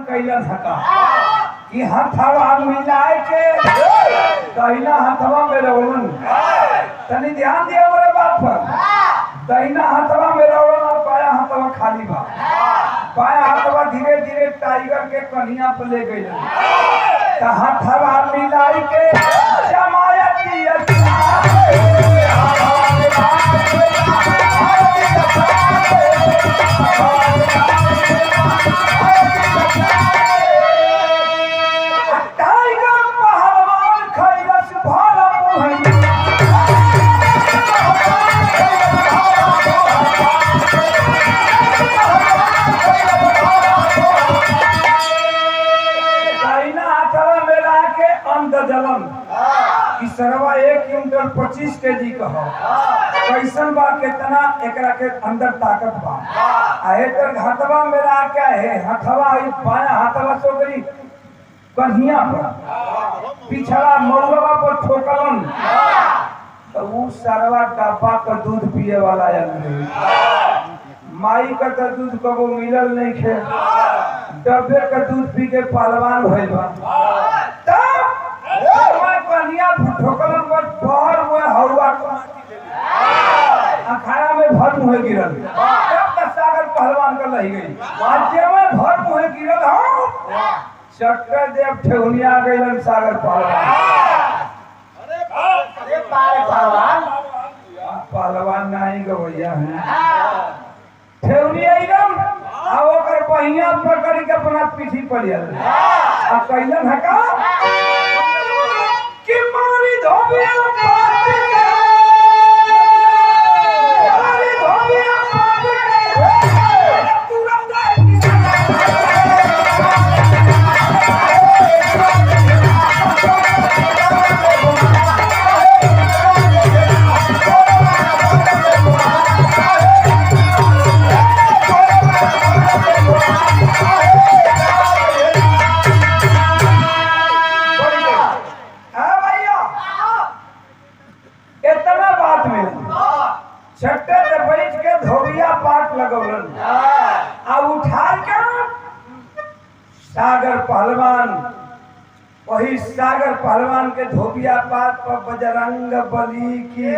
कैला थका कि हथवा मिलाए के दहिना हथवा में रौलन तनी ध्यान दिया मेरे बात पर। दहिना हथवा में रौलन और बाया हथवा खाली बा। बाया हथवा धीरे धीरे टाइगर के कन्हिया पर ले गई तो हथवा मिलाई के जमाया सरवा 1 क्विंटल 25 केजी का हो कैसन बा कितना एकरा के अंदर ताकत बा आहे तर हथवा मेरा क्या है हथवा ई बाया हथवा सोकरी कन्हिया पर पिछला मौलवा पर ठोकलन तो वो सरवा डब्बा का दूध पिए वाला आदमी माई का तो दूध कबो मिलल नहीं खे डब्बे का दूध पी के पहलवान भइल बा कन्हिया ठोकलन पर बाहर में हवा अखाड़ा में भर मुहे गिरल तब तक सागर पहलवान का लही गई राज्य में भर मुहे गिरल हम चक्कर देव ठेहुनिया गइलन सागर पहलवान। अरे पहलवान पहलवान नहीं गवैया है ठेहुनिया एकदम आ ओकर पहिया पकड़ के अपना पीठी पर लियल आ कइलन हका कि मारी धोबिया पाट के मारी धोबिया पाट के तुरंत छट्टे से बैठ के धोबिया पाट लगौलन आ उठा के सागर पहलवान वही सागर पहलवान के धोबिया पाट पर बजरंग बली की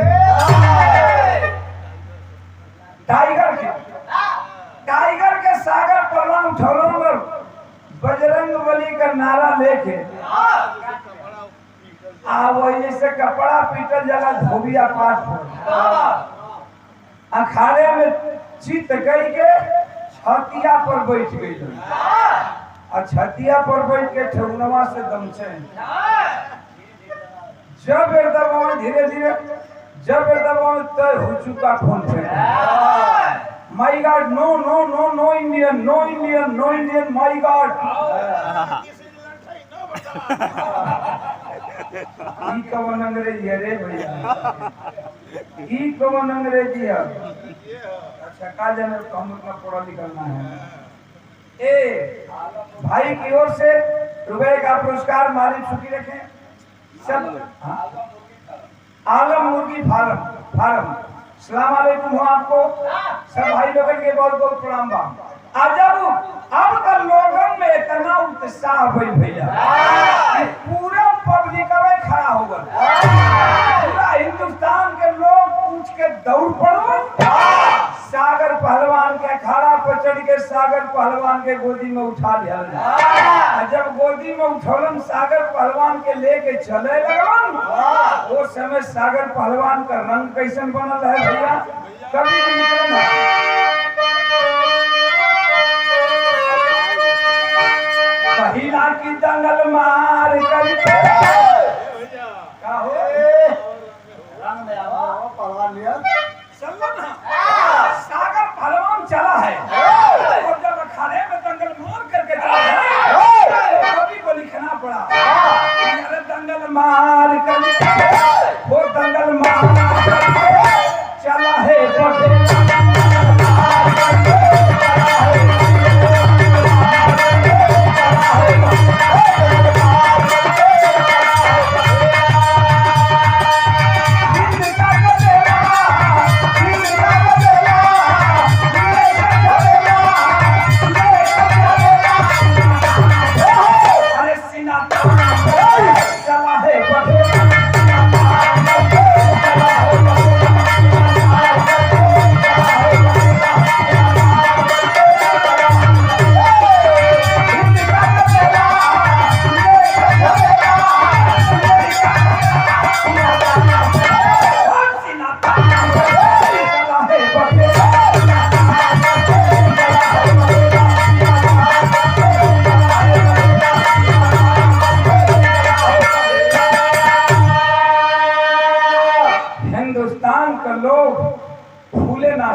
टाइगर के सागर पहलवान उठौलन बजरंग बली का नारा लेके आ वही से कपड़ा पीटल जगह धोबिया पाट अखाड़े में चित गई के छतिया पर बैठ गई और छतिया पर बैठ के ठेहुनवा से दमचे जब एकदम धीरे धीरे जब एकदम तय हो चुका फोन पे my god no no no no Indian no Indian no Indian my god ई कवन अंग्रेजी है रे भैया ई कवन अंग्रेजी है अच्छा का जाने हम लोग का पढ़ा लिखना है ए भाई की ओर से रुपए का पुरस्कार मालिक सुखी रखें सब आलम मुर्गी फार्म सलाम अलैकुम हो आपको सब भाई लोगों के बहुत बहुत प्रणाम बा अब तक लोगन में इतना उत्साह भइल भैया पूरा पब्लिक में खड़ा हो गल पूरा हिंदुस्तान के लोग पूछ के दौड़ पड़ल सागर पहलवान के अखाड़ा पर चढ़ के सागर पहलवान के गोदी में उठा लिया जब गोदी में उठौलन सागर पहलवान के लेके चले लगन वो समय सागर पहलवान का रंग कैसन बनल है भैया कभी भी निकलना महिला की दंगल मार करके क्या हो रंग में आओ पहलवान लिया सागर पहलवान चला है और जब अखाड़े में दंगल मार करके चला है कभी को लिखना पड़ा अरे दंगल मार करके वो दंगल मार करके चला है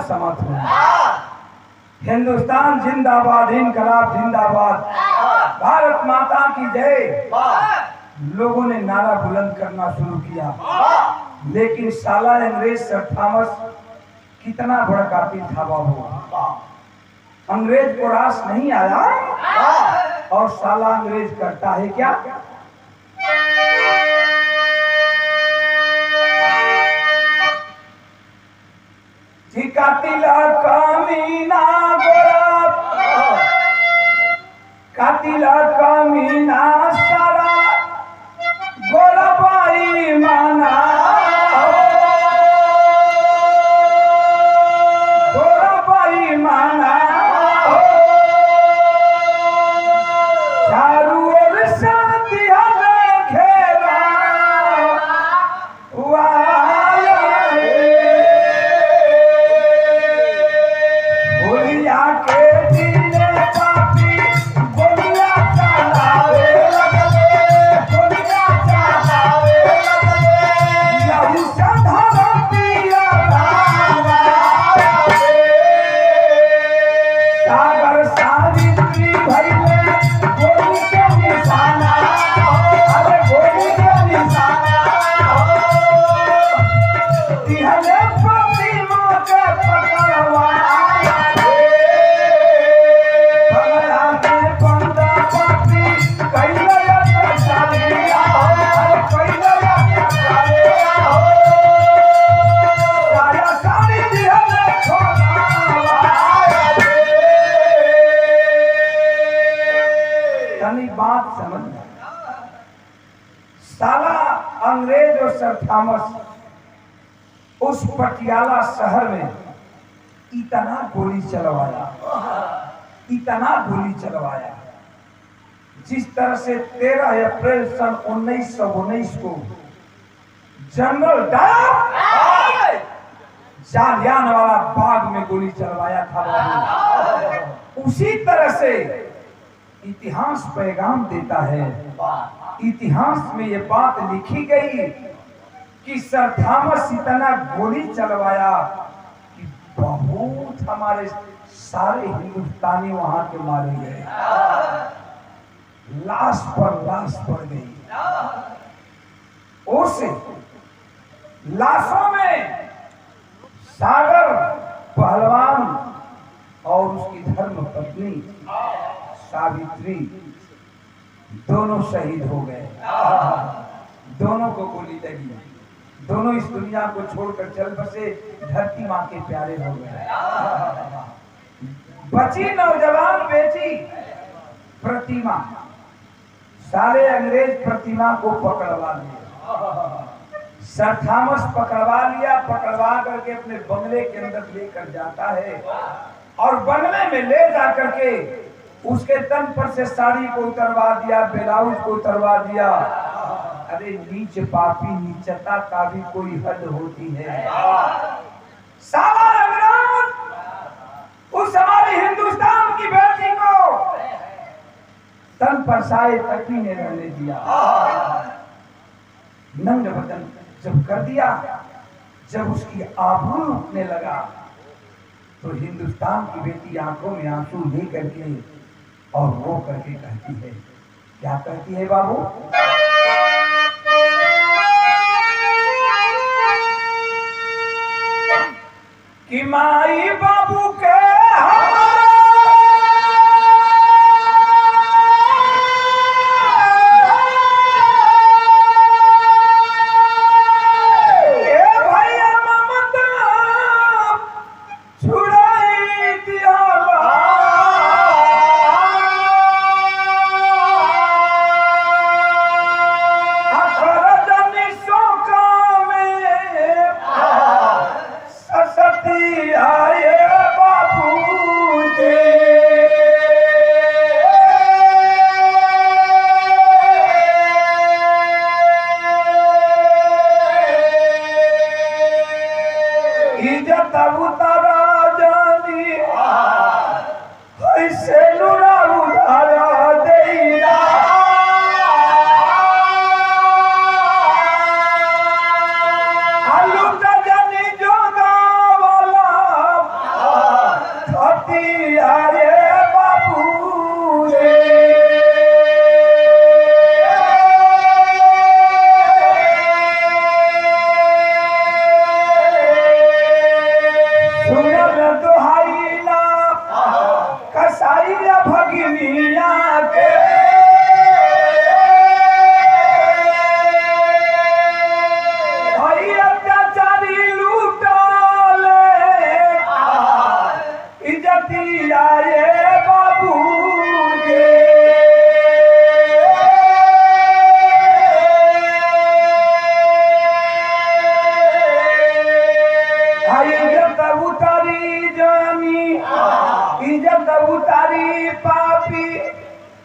समर्थ हूँ। हिंदुस्तान जिंदाबाद, इनकलाब जिंदाबाद, भारत माता की जय। लोगों ने नारा बुलंद करना शुरू किया, लेकिन साला अंग्रेज सर थॉमस कितना बड़ा कातिल था बाबू। अंग्रेज को रास नहीं आया और साला अंग्रेज करता है क्या? कातिला कामीना गोरा, कातिला कामीना सारा गोरा बाई माना, गोरा बाई माना। चारू ओर शांतिया में घेरा बात समझ। साला अंग्रेज और सर थॉमस उस पटियाला शहर में इतना गोली चलवाया, इतना गोली चलवाया, जिस तरह से 13 अप्रैल सन 1919 को जनरल डायर जालियानवाला बाग में गोली चलवाया था, उसी तरह से इतिहास पैगाम देता है। इतिहास में ये बात लिखी गई कि सर थॉमस इतना गोली चलवाया कि बहुत हमारे सारे हिंदुस्तानी वहां के मारे गए, लाश पर लाश पड़ गई। उस लाशों में सागर पहलवान और उसकी धर्म पत्नी सावित्री दोनों शहीद हो गए। दोनों को गोली लगी, दोनों इस दुनिया को छोड़कर चल बसे, धरती माँ के प्यारे हो गए। बची नौजवान बेटी प्रतिमा, सारे अंग्रेज प्रतिमा को पकड़वा लिया। सर थॉमस पकड़वा लिया, पकड़वा करके अपने बंगले के अंदर लेकर जाता है और बंगले में ले जा करके उसके तन पर से साड़ी को उतरवा दिया, ब्लाउज को उतरवा दिया। अरे नीच पापी, नीचता का भी कोई हद होती है। साला अंग्रेज उस हमारे हिंदुस्तान की बेटी को तन पर साए तक ही नहीं रहने दिया, नंग बदन जब कर दिया, जब उसकी आभूषण उठने लगा तो हिंदुस्तान की बेटी आंखों में आंसू ले करके और रो करके कहती है, क्या कहती है बाबू? कि माई बाबू के आए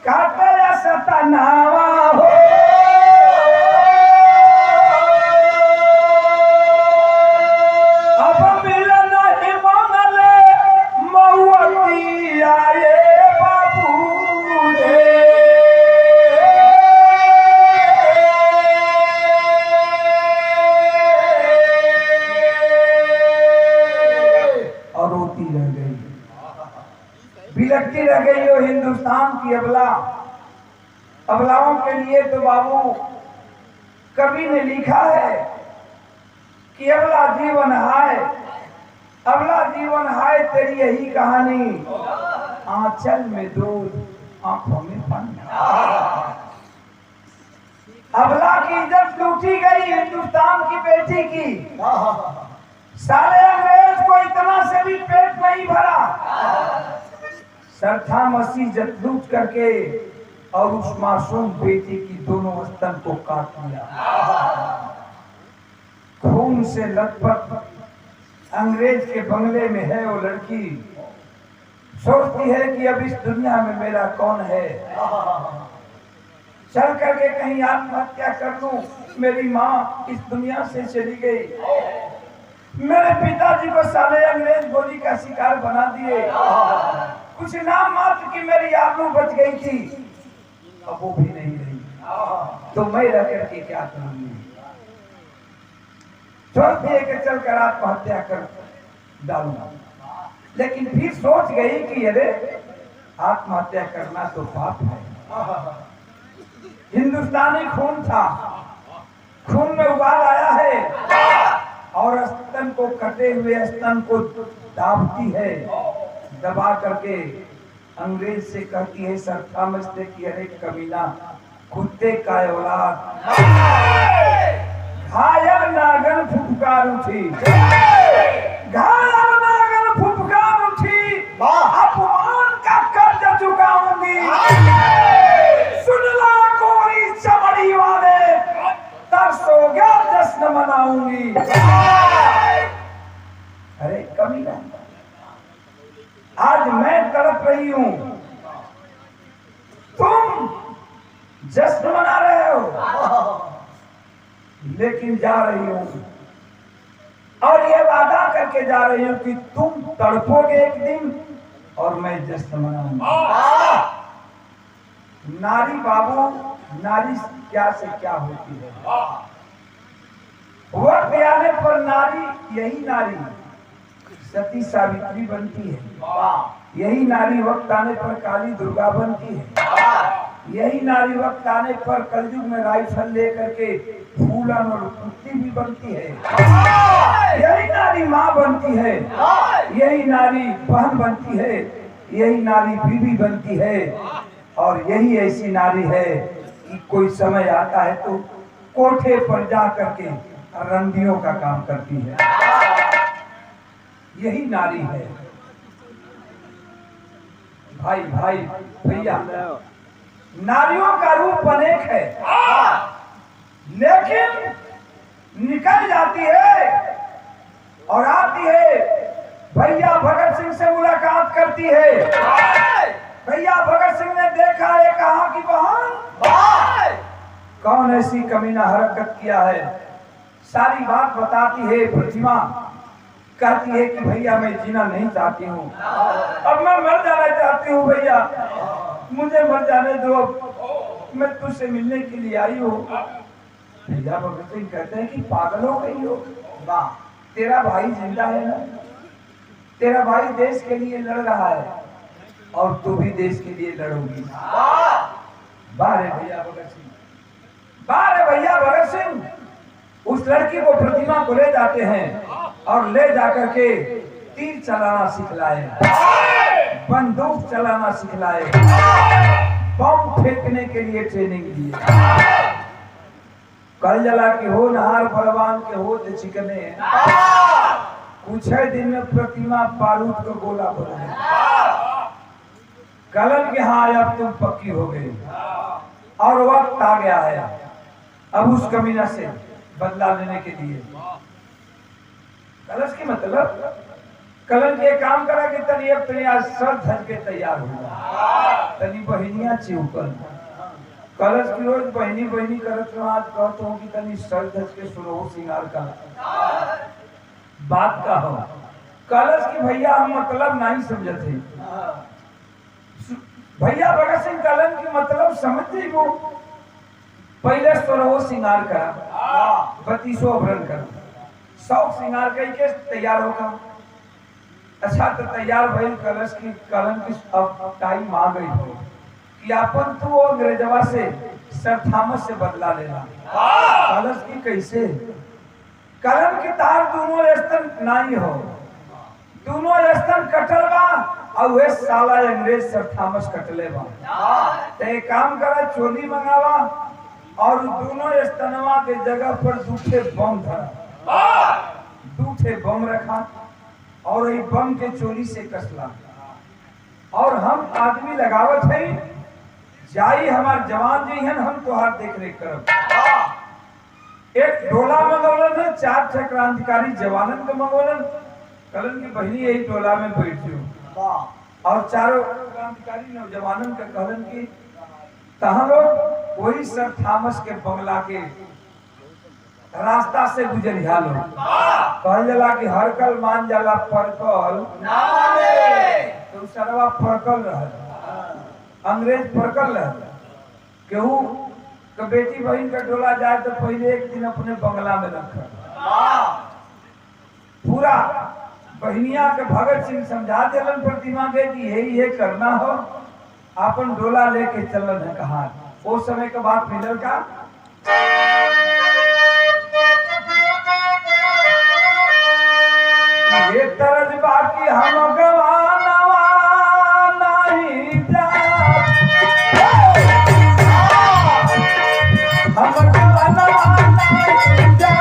काटे या सतनावा हो अब मिलन ही मांगले मऊती आए बाबू रे और रोती रह गई, बिलखती रह गई हो हिंदुस्तान की अबला। अबलाओं के लिए तो बाबू कवि ने लिखा है कि अबला जीवन हाय, अबला जीवन हाय तेरी यही कहानी, आंचल में दूध आंखों में पानी। अबला की इज्जत लूटी गई हिंदुस्तान की बेटी की। साले अंग्रेज को इतना से भी पेट नहीं भरा, सरथा मसी इज्जत लूट करके और उस मासूम बेटी की दोनों स्तन को काट लिया। खून से लथपथ अंग्रेज के बंगले में है वो लड़की, सोचती है कि अब इस दुनिया में मेरा कौन है, चल करके कहीं आत्महत्या कर लूं। मेरी माँ इस दुनिया से चली गई, मेरे पिताजी को साले अंग्रेज गोली का शिकार बना दिए, कुछ नाम मात्र की मेरी आबरू बच गई थी, अब वो भी नहीं रही, तो मैं रह करके क्या करूंगी। सोचती है कि चलकर आत्महत्या कर डालूंगा, लेकिन फिर सोच गई कि अरे आत्महत्या करना तो पाप है। हिंदुस्तानी खून था, खून में उबाल आया है और स्तन को कटे हुए स्तन को दाबती है, दबा करके अंग्रेज से कहती है सरथा मस्ते की अरे कमीना कुत्ते का औलाद, घायल नागन फुफकार उठी, घायल नागन फुफकार उठी, अपमान का कर्ज चुकाऊंगी, सुन ला गोरी चमड़ी वाले, तरसोगा जश्न मनाऊंगी। अरे कमीना, आज मैं तड़प रही हूं, तुम जश्न मना रहे हो, लेकिन जा रही हूं और ये वादा करके जा रही हूं कि तुम तड़पोगे एक दिन और मैं जश्न मनाऊंगा। नारी बाबू, नारी क्या से क्या होती है, वक्त आने पर नारी, यही नारी सती सावित्री बनती है, यही नारी वक्त आने पर काली दुर्गा बनती है, यही नारी वक्त आने पर कलयुग में राइफल लेकर के फूलन और कुत्ती भी बनती है, यही नारी माँ बनती है, यही नारी बहन बनती है, यही नारी बीवी बनती है, और यही ऐसी नारी है कि कोई समय आता है तो कोठे पर जा करके रंडियों का काम करती है, यही नारी है। भाई भाई भैया, नारियों का रूप अनेक है, लेकिन निकल जाती है और आती है। भैया भगत सिंह से मुलाकात करती है, भैया भगत सिंह ने देखा है कहाँ की बहन, कौन ऐसी कमीना हरकत किया है, सारी बात बताती है। प्रतिमा कहती है कि भैया मैं जीना नहीं चाहती हूँ, अब मैं मर जाना चाहती हूँ, भैया मुझे मर जाने दो, मैं तुझसे मिलने के लिए आई हूँ। भैया भगत सिंह कहते हैं कि पागल हो गई हो, वाह तेरा भाई जिंदा है ना, तेरा भाई देश के लिए लड़ रहा है और तू भी देश के लिए लड़ोगी। बारे भैया भगत सिंह, बारे भैया भगत सिंह उस लड़की को, प्रतिमा को ले जाते हैं और ले जाकर के तीर चलाना सिखलाए, बंदूक चलाना सिखलाए, बम फेंकने के लिए ट्रेनिंग दिए। कल जला के हो नहार बलवान के हो तो चिकने, कुछ दिन में प्रतिमा बारूद का गोला बन गई। कलन के हाँ अब तुम पक्की हो गई और वक्त आ गया है अब उस कमीना से बदला लेने के लिए। कलश की मतलब कलन के काम करा कि तनी अब तनी आज सर धज के तैयार हुआ तनी बहनिया चिउकल कलश की रोज बहनी बहनी करत रहो आज कहत हूँ कि तनी सर धज के सुनो सिंगार का बात का हो कलश की भैया हम मतलब नहीं समझते भैया भगत सिंह कलन की मतलब समझते वो पहले सोरहो सिंगार करा 3200 अभरण करा 100 सिंगार करके तैयार होगा अच्छा तो तैयार भइल कलश की कलन की अब टाइम आ गई हो कि अपन तू अंग्रेजवा से सर थॉमस से बदला लेना कलश की कैसे कलन की तार दोनों रस्तन नहीं हो दोनों रस्तन कटल बा और वे साला अंग्रेज सर थॉमस कटले बा तो एक काम करा चोली मंगावा और दोनों रस्तनवा के जगह पर दूठे बम धरा दूठे बम रखा और ये बम के चोली से कसला और हम आदमी लगावत है जाई हमार जवान जी हैं हम तोहार देख रेख करब एक डोला मंगोलन है 4 क्रांतिकारी जवानन के मंगोलन कलन की बहनी यही डोला में बैठियो और चारों क्रांतिकारी नौजवानन के कहलन की तहां लोग वही सर थॉमस के बंगला के रास्ता से गुजरिया लो कहल जाला कि हर कल मान जाला परकल ना माने तो सरवा फरकल रहल अंग्रेज फरकल रहल केहू के बेटी बहन का डोला जाए तो पहले एक दिन अपने बंगला में रखा पूरा बहनिया के भगत सिंह समझा देलन प्रतिमा के कि यही करना हो अपन डोला लेके चलन है कहा वो समय के बाद मिलल का ये तरज बाकी हम गवानवा नहीं जा हम गवानवा नहीं जा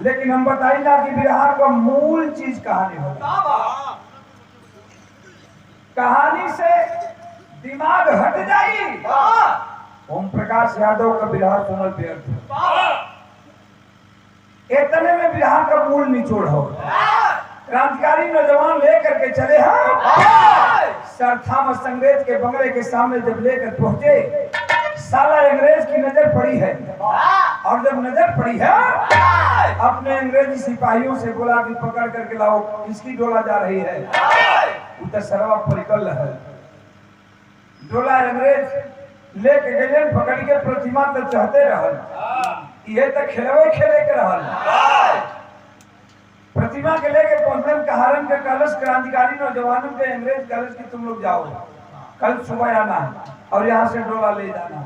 लेकिन हम बताइला कि बिहार का मूल चीज कहानी होती कहानी से दिमाग हट जाई ओम प्रकाश यादव का बिहार सुनल व्यर्थ इतने में बिहार का मूल निचोड़ हो क्रांतिकारी नौजवान लेकर के चले सर थॉमस अंग्रेज के बंगले के सामने जब लेकर पहुंचे साला अंग्रेज की नजर पड़ी है और जब नजर पड़ी है अपने अंग्रेजी सिपाहियों से बोला कि पकड़ करके लाओ किसकी डोला जा रही है उधर सरवा परिकल है डोला अंग्रेज लेके गए पकड़ के प्रतिमा तो चाहते रहल ये तो खेलवे खेले के रहल प्रतिमा के लेके पहुंचने कहारन के कलश क्रांतिकारी नौजवानों के अंग्रेज कलश की तुम लोग जाओ कल सुबह आना और यहाँ से डोला ले जाना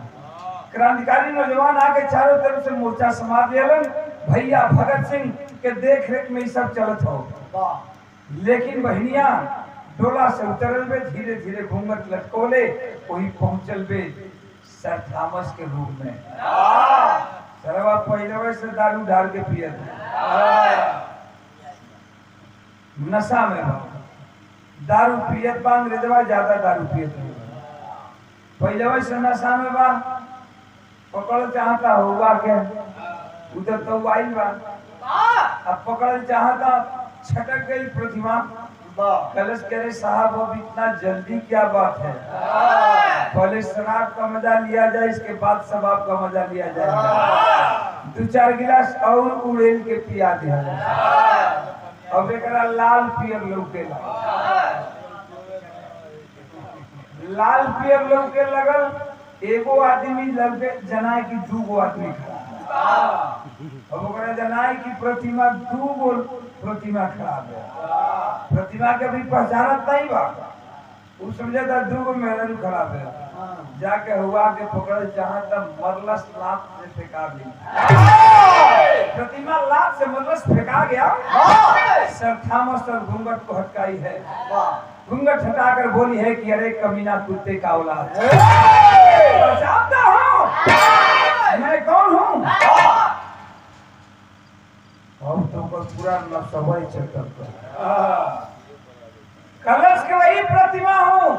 क्रांतिकारी नौजवान आके चारों तरफ से मोर्चा समाज लेलन भैया भगत सिंह के देख रेख में सब चलत हो लेकिन बहनिया डोला से उतरल बे, धीरे धीरे घूंघट लटकोले, वही पहुंचल बे सर थॉमस के रूम में। सरवा पहले से दारू ढाल के पियत नशा में बा, दारू पियत बा, अंग्रेजवा ज्यादा दारू पियत नहीं, पहले से नशा में बा, पकड़ चाहता हुआ के उधर तो आइल बा, अब पकड़ चाहता, छटक गई प्रतिमा। कलश कह रहे साहब अब इतना जल्दी क्या बात है, पहले शराब का मजा लिया जाए, इसके बाद शबाब का मजा लिया जाए, 2-4 गिलास और उड़ेल के पिया दिया जाए। अब एक लाल पियर लौकेला, लाल पियर लौके लगल, एगो आदमी लगे जनाए की 2 आदमी खड़ा, अब ओकरा जनाए की प्रतिमा 2 प्रतिमा खड़ा है, प्रतिमा के भी पहचानत नहीं बा, वो समझे था 2 मेहरारू खड़ा है, जाके हुआ के पकड़ जहां तक मरलस लात से फेंका दी, प्रतिमा लात से मरलस फेंका गया। सर थॉमस और घूंघट को हटकाई है, घूंघट हटाकर बोली है कि अरे कमीना कुत्ते का औलाद, जानता हूं मैं कौन हूं। अब तो पूरा नसवाई चक्कर कलश के वही प्रतिमा हूं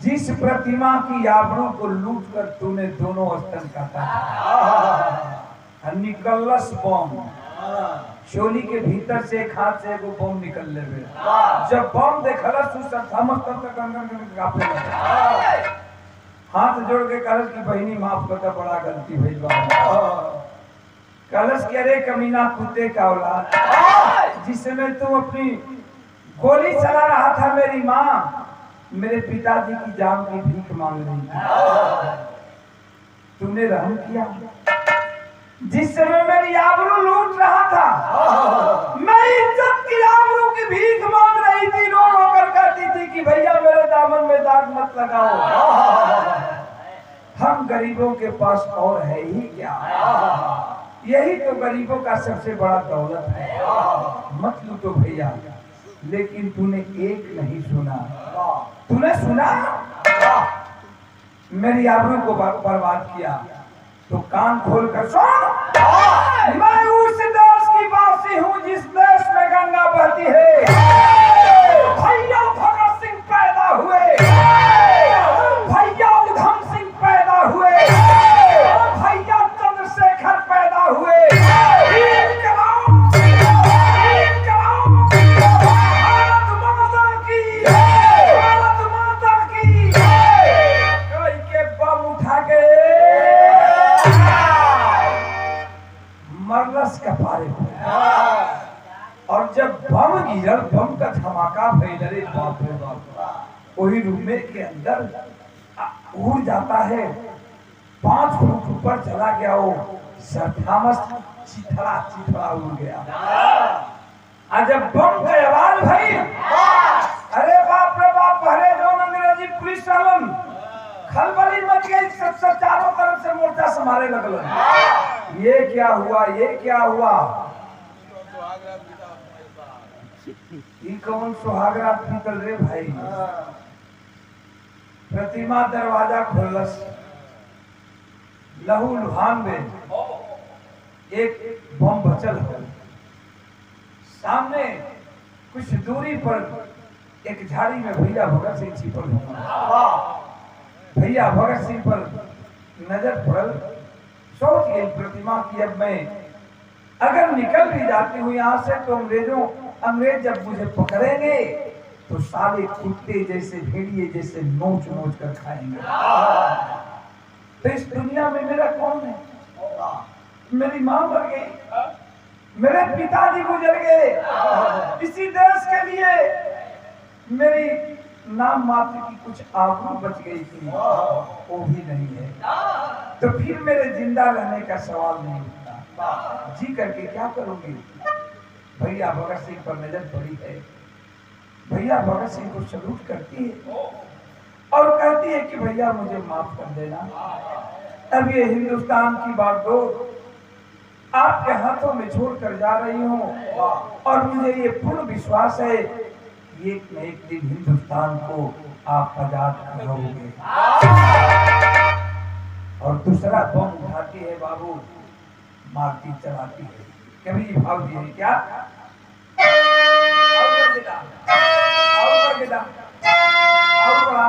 जिस प्रतिमा की आबरू को लूट कर तूने दोनों स्तन काटा, निकलस बम, चोली के भीतर से एक हाथ से एगो बम निकल ले, जब बम देखलस उस थॉमस तक कांपे लगे, हाथ जोड़ के कलश की बहनी माफ कर, बड़ा गलती भइल बा। कलश कह रे कमीना कुत्ते का औलाद, जिस समय तुम अपनी गोली चला रहा था, मेरी माँ मेरे पिताजी की जान की भीख मांग रही थी, तुमने रहम किया। जिस समय मेरी आबरू लूट रहा था, मैं इज्जत की आबरू की भीख मांग रही थी, रो रो कर कहती थी कि भैया मेरे दामन में दाग मत लगाओ, हम गरीबों के पास और है ही क्या, यही तो गरीबों का सबसे बड़ा दौलत है, मत लूटो भैया। लेकिन तूने एक नहीं सुना, तूने सुना मेरी आबरू को बर्बाद किया, तो कान खोल कर सुन, मैं उस देश की वासी हूँ जिस देश में गंगा बहती है, भैया भगत सिंह पैदा हुए, भैया उधम सिंह पैदा हुए, भैया चंद्रशेखर पैदा हुए, मरलस का पारे और जब बम गिरल, बम का धमाका फैल रे बाप रे बाप, वही रूम के अंदर उड़ जाता है, 5 फुट ऊपर चला गया, वो सर थॉमस चिथड़ा उड़ गया। जब बम का आवाज भई, अरे बाप रे बाप, पहले जो अंग्रेजी पुलिस वालन खलबली मच गई, सब चारों तरफ से मोर्चा संभाले लगल, ये क्या हुआ, ये क्या हुआ, ये कौन सुहागरात बीतल रे भाई। प्रतिमा दरवाजा खोलस, लहू लुहान में एक बम बचल है, सामने कुछ दूरी पर एक झाड़ी में भैया भगत सिंह छिपल हुआ, भैया भगत सिंह पर नजर पड़ल, सोच गई प्रतिमा की अब मैं अगर निकल भी जाती हूँ यहाँ से तो अंग्रेज जब मुझे पकड़ेंगे तो सारे कुत्ते जैसे भेड़िए जैसे नोच नोच कर खाएंगे, तो इस दुनिया में मेरा कौन है, मेरी माँ मर गई, मेरे पिताजी गुजर गए, इसी देश के लिए मेरी नाम मात्र की कुछ आबरू बच गई थी, वो भी नहीं है, तो फिर मेरे जिंदा रहने का सवाल नहीं उठता, जी करके क्या करोगे। भैया भगत सिंह पर नजर पड़ी है, भैया भगत सिंह को सलूट करती है और कहती है कि भैया मुझे माफ कर देना, अब ये हिंदुस्तान की बागडोर आपके हाथों में छोड़ कर जा रही हूँ, और मुझे ये पूर्ण विश्वास है एक न एक दिन हिंदुस्तान को आप आजाद कराओगे। और दूसरा बम उठाती है बाबू, मारती चलाती है। कभी भाव दिए क्या? और कर देता, और कर देता, और बड़ा।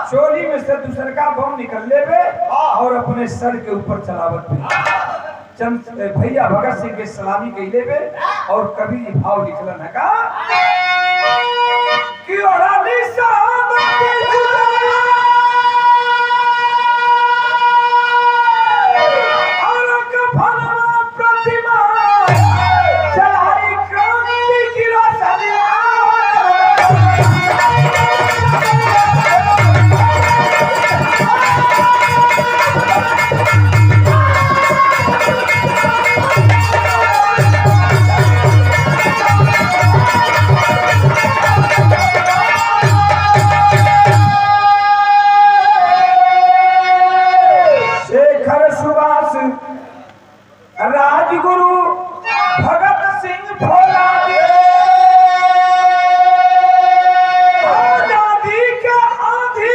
चोली में से दूसर का बम निकल ले बे और अपने सर के ऊपर चलावत पे चंद भैया भगत सिंह के सलामी के ले बे और कभी भाव निकलन है का कि ओढ़ाली साहब की और कफनवा प्रतिमा चलाई क्रांति की रोशनी राजगुरु भगत सिंह भोला आजादी के आंधी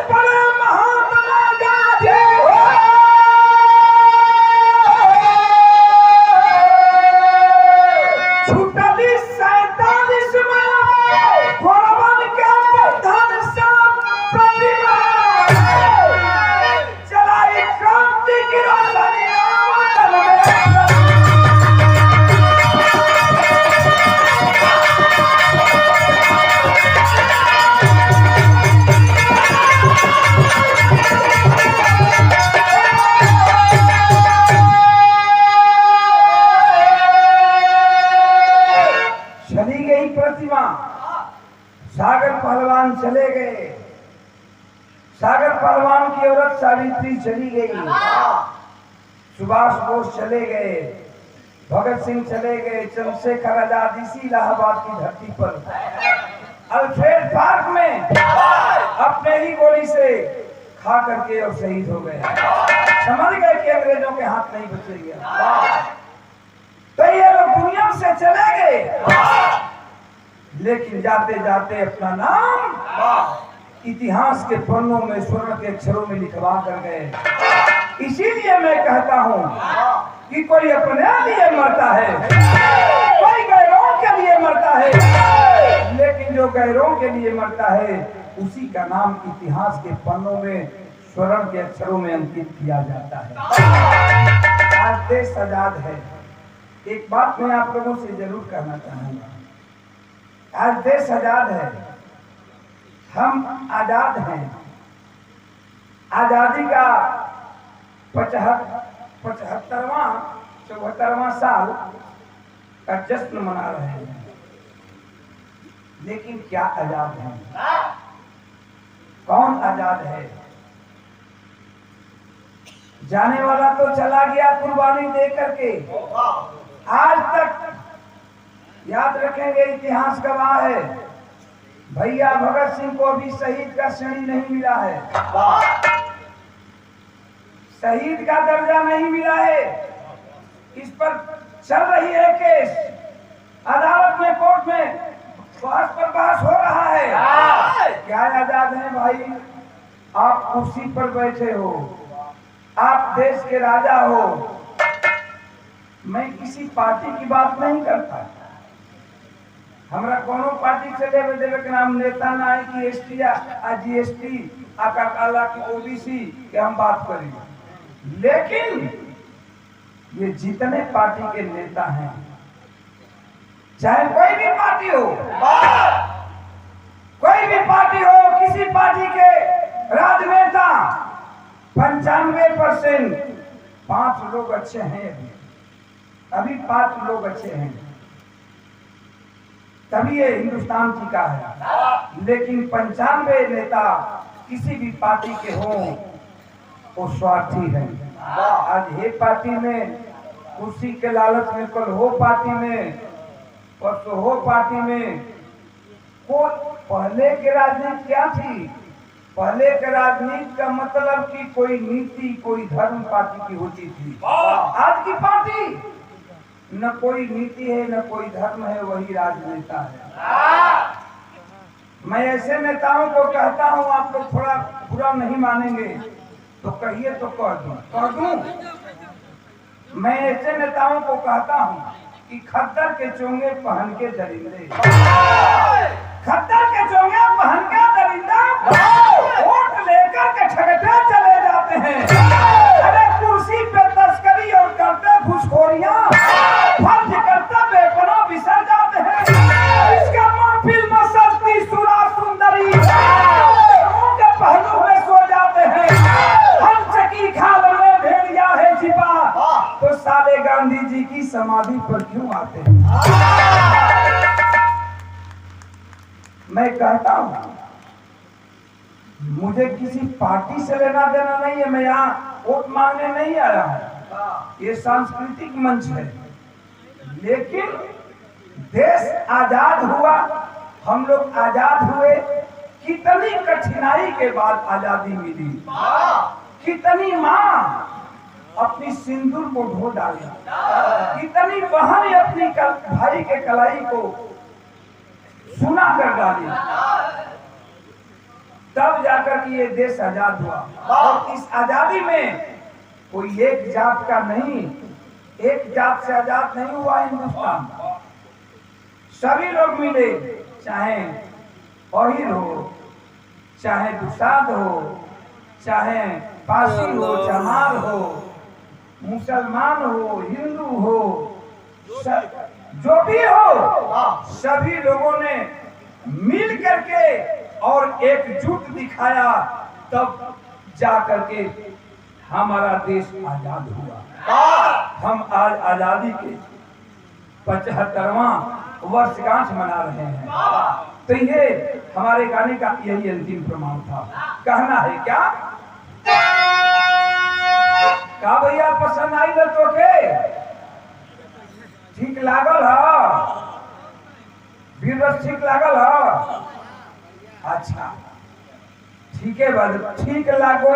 पर महात्मा गांधी छुटली 47 में गोरवन के बंधन सब प्रतिमा क्रांति की रोशनी चली गई प्रतिमा। सागर पहलवान चले गए। सागर पहलवान की औरत सावित्री चली गई। सुभाष बोस चले गए। भगत सिंह चले गए। चंद्रशेखर आजाद इसी इलाहाबाद की धरती पर अल्फ्रेड पार्क में अपने ही गोली से खा करके और शहीद हो गए। समझ गए कि अंग्रेजों के हाथ नहीं बचेंगे। तो ये लोग दुनिया से चले गए, लेकिन जाते जाते अपना नाम इतिहास के पन्नों में स्वर्ण के अक्षरों में लिखवा कर गए। इसीलिए मैं कहता हूँ कि कोई अपने लिए मरता है, कोई गैरों के लिए मरता है, लेकिन जो गैरों के लिए मरता है उसी का नाम इतिहास के पन्नों में स्वर्ण के अक्षरों में अंकित किया जाता है। आज देश आजाद है। एक बात मैं आप लोगों से जरूर कहना चाहूंगा, आज देश आजाद है, हम आजाद हैं। आजादी का 74वां साल का जश्न मना रहे हैं, लेकिन क्या आजाद है? कौन आजाद है? जाने वाला तो चला गया कुर्बानी दे करके। आज तक याद रखेंगे, इतिहास गवाह है, भैया भगत सिंह को भी शहीद का श्रेणी नहीं मिला है, शहीद का दर्जा नहीं मिला है। इस पर चल रही है केस, अदालत में, कोर्ट में बहस पर बहस हो रहा है। क्या आजाद है भाई? आप कुर्सी पर बैठे हो, आप देश के राजा हो। मैं किसी पार्टी की बात नहीं करता, हमरा कोनो पार्टी से लेवे देवे के नाम नेता ना है कि एसटी या जीएसटी आकाला की ओबीसी के हम बात करेंगे। लेकिन ये जितने पार्टी के नेता हैं, चाहे कोई भी पार्टी हो, कोई भी पार्टी हो, किसी पार्टी के राजनेता 95% 5 लोग अच्छे हैं, अभी 5 लोग अच्छे हैं, तभी ये हिंदुस्तान टिका है। लेकिन 95 नेता किसी भी पार्टी के हों वो स्वार्थी है। आज ये पार्टी में कुर्सी के लालच में, कल हो पार्टी में, परसों हो पार्टी में। को पहले के राजनीति क्या थी? पहले के राजनीति का मतलब कि कोई नीति, कोई धर्म पार्टी की होती थी। आज की पार्टी न कोई नीति है, न कोई धर्म है, वही राजनेता है। मैं ऐसे नेताओं को कहता हूं, आप लोग थोड़ा बुरा नहीं मानेंगे तो कहिए तो कह दूं। मैं ऐसे नेताओं को कहता हूं कि खद्दर के चोंगे पहन के दरिंदे, खद्दर के चोंगे पहन के दरिंदा वोट लेकर के ठगते चले जाते हैं। अरे कुर्सी पे तस्करी और करते घुसखोरियां, फर्ज कर्तव्य बेपनाह बिसर जाते हैं। इसका महफिल में सस्ती सुरा सुंदरी के पहलू में सो जाते हैं। हम चकी खाल में भेड़िया है छिपा, तो साले गांधी जी की समाधि पर क्यों आते हैं? मैं कहता हूं, मुझे किसी पार्टी से लेना देना नहीं है। मैं यहाँ वोट मांगने नहीं आया हूं, ये सांस्कृतिक मंच है। लेकिन देश आजाद हुआ, हम लोग आजाद हुए, कितनी कठिनाई के बाद आजादी मिली। कितनी माँ अपनी सिंदूर को ढो डाली, कितनी बहन अपनी भाई के कलाई को सुना कर डाली, तब जाकर के ये देश आजाद हुआ। और इस आजादी में कोई एक जात का नहीं, एक जात से आजाद नहीं हुआ हिंदुस्तान। सभी लोग मिले, चाहे अहीर हो, चाहे दुसाध हो, चाहे पासी हो, चमार हो, मुसलमान हो, हिंदू हो, जो भी हो, सभी लोगों ने मिल करके और एकजुट दिखाया, तब जाकर के हमारा देश आजाद हुआ। हम आज आजादी के 75वां वर्षगांठ मना रहे हैं। तो ये हमारे गाने का यही अंतिम प्रमाण था। कहना है क्या का भैया पसंद आई तो के ठीक लागल है? वीररस ठीक लागल है? अच्छा ठीक है बात, ठीक लागो,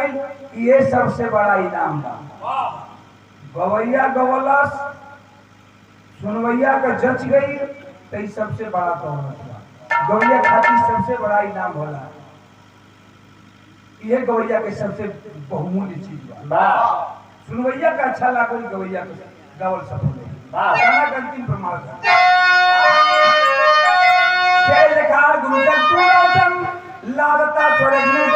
ये सबसे बड़ा इनाम था। गवैया गवलस, सुनवैया का जच गई, तो सबसे बड़ा दौलत बा। गवैया खातिर सबसे बड़ा इनाम होला, ये गवैया के सबसे बहुमूल्य चीज बा। सुनवैया का अच्छा लागो, गवैया का गावल सफल हो। गाना का अंतिम प्रमाण था। जय जयकार गुरुजन तू लालता स्वर्ग में